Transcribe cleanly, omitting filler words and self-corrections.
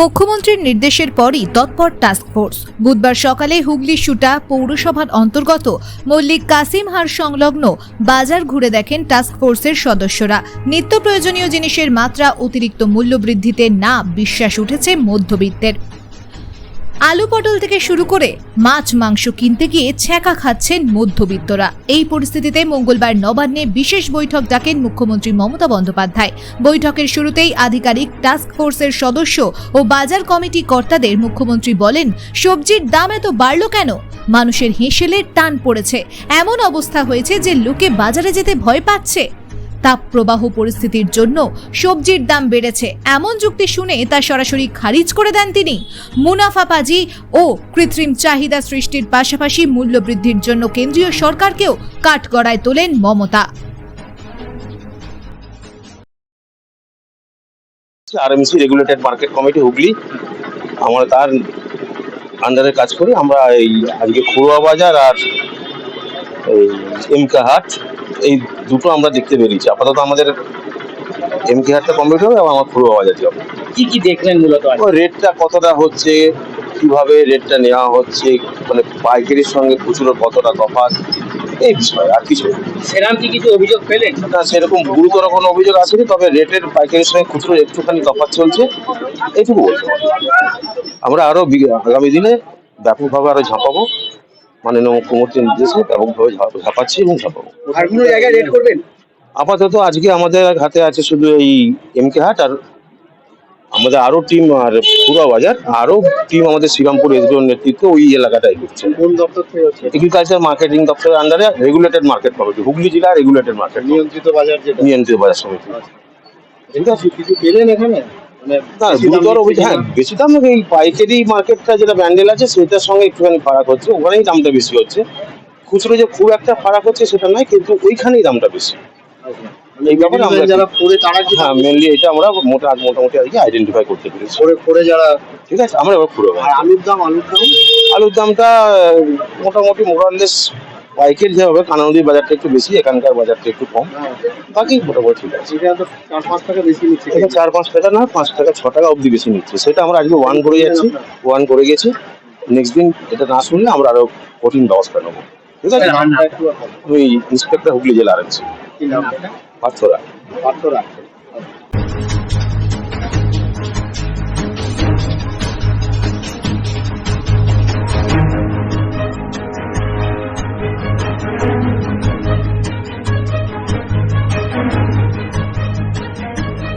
মুখ্যমন্ত্রীর নির্দেশের পরই তৎপর টাস্কফোর্স। বুধবার সকালে হুগলি সুটা পৌরসভার অন্তর্গত মল্লিক কাসিম হাট সংলগ্ন বাজার ঘুরে দেখেন টাস্কফোর্সের সদস্যরা। নিত্য প্রয়োজনীয় জিনিসের মাত্রা অতিরিক্ত মূল্য বৃদ্ধিতে না বিশ্বাস উঠেছে মধ্যবিত্তের। আলু পটল থেকে শুরু করে মাছ মাংস কিনতে গিয়ে ছ্যাঁকা খাচ্ছেন মধ্যবিত্তরা। এই পরিস্থিতিতে মঙ্গলবার নবান্নে বিশেষ বৈঠক ডাকেন মুখ্যমন্ত্রী মমতা বন্দ্যোপাধ্যায়। বৈঠকের শুরুতেই আধিকারিক টাস্কফোর্সের সদস্য ও বাজার কমিটি কর্তাদের মুখ্যমন্ত্রী বলেন, সবজির দাম এত বাড়ল কেন? মানুষের হেঁসেলের টান পড়েছে, এমন অবস্থা হয়েছে যে লোকে বাজারে যেতে ভয় পাচ্ছে। তাপপ্রবাহ পরিস্থিতির জন্য সবজির দাম বেড়েছে, এমন যুক্তি শুনে তা সরাসরি খারিজ করে দেন তিনি। মুনাফাবাজি ও কৃত্রিম চাহিদা সৃষ্টির পাশাপাশি মূল্য বৃদ্ধির জন্য কেন্দ্রীয় সরকারকেও কাঠগড়ায় তোলেন Mamata. RMC regulated market committee Hooghly, আমরা তার আন্ডারে কাজ করি। আমরা এই আজকে খুড়ুয়া বাজার আর এই এমকে হাট, এই দুটো আমরা দেখতে বেরিয়েছি। আপাতত আমাদের এমকে হাটটা কমপ্লিট হবে এবং আমার খুড়ুয়া বাজার যাবে। কি কি দেখলেন মূলত? রেটটা কতটা হচ্ছে, কিভাবে রেটটা নেওয়া হচ্ছে, মানে পাইকারির সঙ্গে খুচরোর কতটা তফাৎ, এই বিষয় আর কিছু। সেরকম কি কিছু অভিযোগ পেলেন? না, সেরকম গুরুতর কোনো অভিযোগ আসেনি, তবে রেটের পাইকারির সঙ্গে খুচরো একটুখানি তফাৎ চলছে, এইটুকু বলতে পারি। আমরা আরো আগামী দিনে ব্যাপকভাবে আরো ঝাঁপাবো, মাননীয় মুখ্যমন্ত্রীর নির্দেশে ব্যাপকভাবে ঝাঁপাচ্ছি এবং ঝাঁপাবো। আর কোনো জায়গায় রেট করবেন? আপাতত আজকে আমাদের হাতে আছে শুধু এই এমকে হাট, আর আমাদের আরো টিম আর পুরো বাজার, আরো টিম আমাদের শ্রীরামপুর এসডিওর নেতৃত্বে ওই এলাকাটাই ঘুরছে। কোন দপ্তর থেকে হচ্ছে? এগ্রিকালচার মার্কেটিং দপ্তরের আন্ডারে রেগুলেটেড মার্কেট কমিটি, হুগলি জেলা রেগুলেটেড মার্কেট, নিয়ন্ত্রিত বাজার, যেটা নিয়ন্ত্রিত বাজার সমিতি। ঠিক আছে, কিছু পেলেন এখানে? না, গুরুতর অভিযোগ, হ্যাঁ বেশি দাম। এই পাইকারি মার্কেটটা যেটা ব্যান্ডেল আছে সেটার সঙ্গে একটুখানি ফারাক হচ্ছে, ওখানেই দামটা বেশি হচ্ছে। খুচরো যে খুব একটা ফারাক হচ্ছে সেটা নয়, কিন্তু ওইখানেই দামটা বেশি। এই ব্যাপারে আমরা যারা পড়ে তারা কি? হ্যাঁ, মেনলি এটা আমরা মোটামুটি আর কি আইডেন্টিফাই করতে পেরেছি। পড়ে যারা, ঠিক আছে, আমরা এবার পুরো আর আলুর দাম আলুর দামটা মোটামুটি মোরাললেস পাইকারি যে হবে, কানাউদির বাজারটা একটু বেশি, এখানকার বাজারটা একটু কম, বাকি মোটামুটি ঠিক আছে। এটা তো 4-5 টাকা বেশি নিচ্ছে। এটা 4-5 টাকা না, 5 টাকা 6 টাকা অবধি বেশি নিচ্ছে। সেটা আমরা আজকে ওয়ান করে যাচ্ছি, ওয়ান করে গেছি। নেক্সট দিন এটা না শুনলে আমরা আরো কঠিন ব্যবস্থা নেবো। ঠিক আছে, নামটা একটু ওই ইন্সপেক্টর হুগলি জেলা আরএমসি কি নাম? পার্থরা।